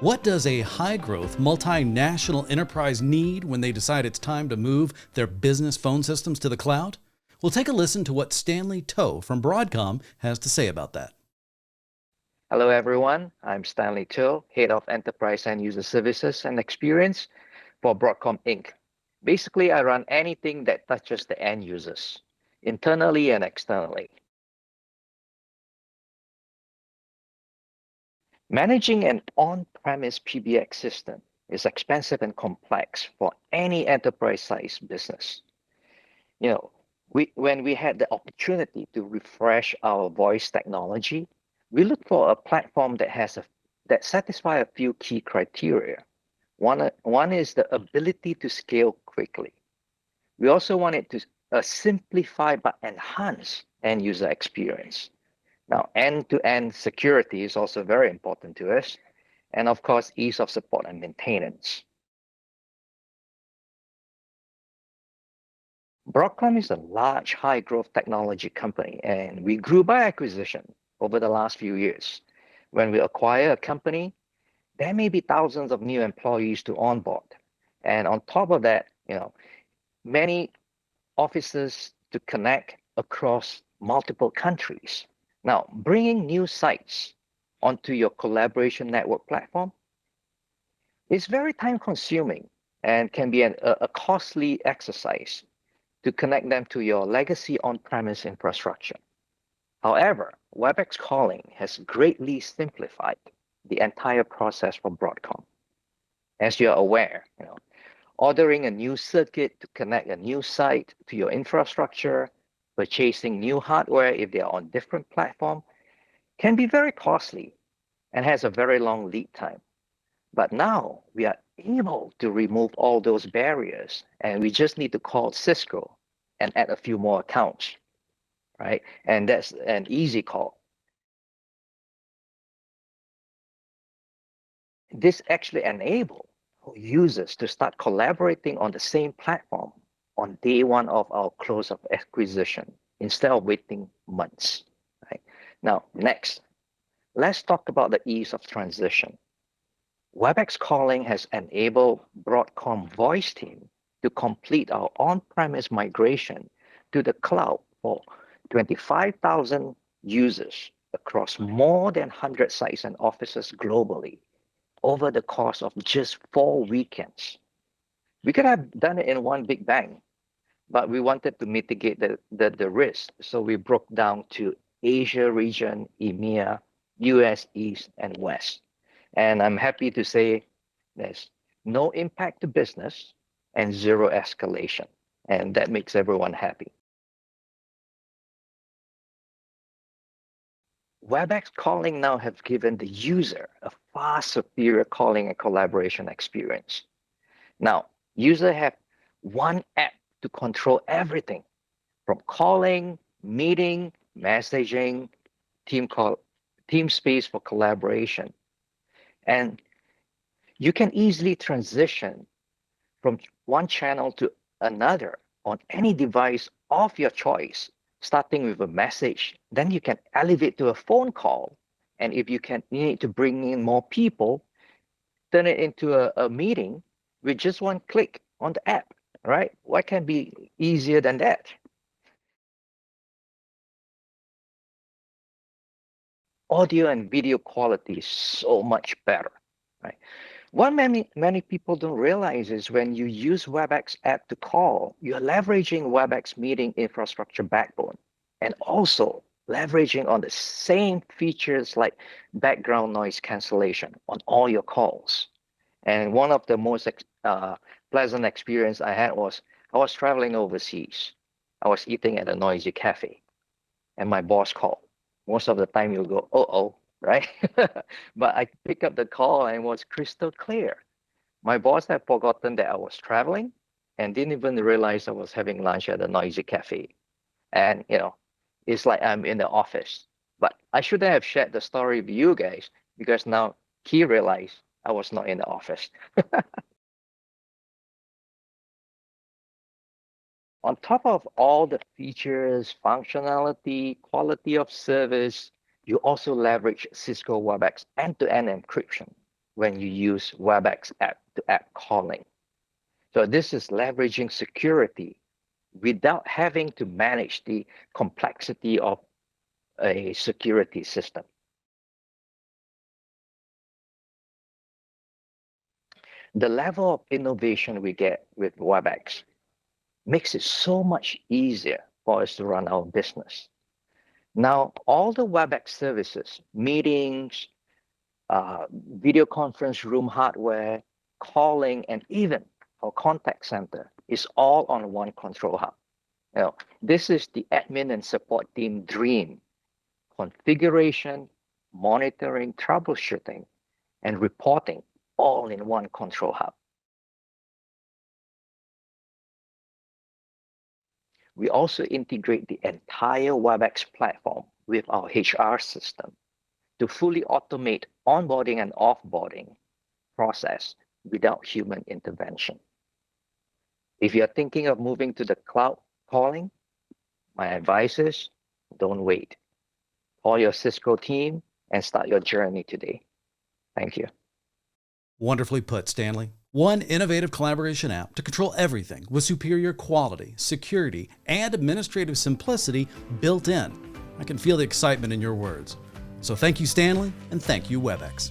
What does a high-growth, multinational enterprise need when they decide it's time to move their business phone systems to the cloud? We'll take a listen to what Stanley Toh from Broadcom has to say about that. Hello, everyone. I'm Stanley Toh, Head of Enterprise and User Services and Experience for Broadcom Inc. Basically, I run anything that touches the end users, internally and externally. Managing an on-premise PBX system is expensive and complex for any enterprise-sized business. When we had the opportunity to refresh our voice technology, we looked for a platform that satisfies a few key criteria. One is the ability to scale quickly. We also wanted to simplify but enhance end user experience. Now, end-to-end security is also very important to us, and of course, ease of support and maintenance. Broadcom is a large, high-growth technology company, and we grew by acquisition over the last few years. When we acquire a company, there may be thousands of new employees to onboard. And on top of that, many offices to connect across multiple countries. Now, bringing new sites onto your collaboration network platform is very time-consuming and can be a costly exercise to connect them to your legacy on-premise infrastructure. However, Webex Calling has greatly simplified the entire process for Broadcom. As you're aware, ordering a new circuit to connect a new site to your infrastructure, purchasing new hardware if they are on different platforms, can be very costly and has a very long lead time. But now we are able to remove all those barriers, and we just need to call Cisco and add a few more accounts, right? And that's an easy call. This actually enables users to start collaborating on the same platform on day one of our close of acquisition instead of waiting months. Right? Now, next, let's talk about the ease of transition. Webex Calling has enabled Broadcom voice team to complete our on-premise migration to the cloud for 25,000 users across more than 100 sites and offices globally over the course of just 4 weekends. We could have done it in one big bang, but we wanted to mitigate the risk. So we broke down to Asia region, EMEA, US East, and West. And I'm happy to say there's no impact to business and zero escalation. And that makes everyone happy. Webex Calling now have given the user a far superior calling and collaboration experience. Now, users have one app to control everything from calling, meeting, messaging, team space for collaboration. And you can easily transition from one channel to another on any device of your choice, starting with a message. Then you can elevate to a phone call. And if you need to bring in more people, turn it into a meeting with just one click on the app, right? What can be easier than that? Audio and video quality is so much better, right? What many people don't realize is when you use Webex app to call, you're leveraging Webex meeting infrastructure backbone and also leveraging on the same features like background noise cancellation on all your calls. And one of the most pleasant experience I had was I was traveling overseas. I was eating at a noisy cafe and my boss called. Most of the time you'll go, oh, right? But I picked up the call and it was crystal clear. My boss had forgotten that I was traveling and didn't even realize I was having lunch at a noisy cafe. And, it's like I'm in the office. But I shouldn't have shared the story with you guys because now he realized I was not in the office. On top of all the features, functionality, quality of service, you also leverage Cisco Webex end-to-end encryption when you use Webex app-to-app calling. So this is leveraging security without having to manage the complexity of a security system. The level of innovation we get with Webex makes it so much easier for us to run our business. Now, all the Webex services, meetings, video conference room hardware, calling, and even our contact center is all on one control hub. Now, this is the admin and support team dream: configuration, monitoring, troubleshooting, and reporting all in one control hub. We also integrate the entire Webex platform with our HR system to fully automate onboarding and offboarding process without human intervention. If you're thinking of moving to the cloud calling, my advice is don't wait. Call your Cisco team and start your journey today. Thank you. Wonderfully put, Stanley. One innovative collaboration app to control everything with superior quality, security, and administrative simplicity built in. I can feel the excitement in your words. So thank you, Stanley, and thank you, Webex.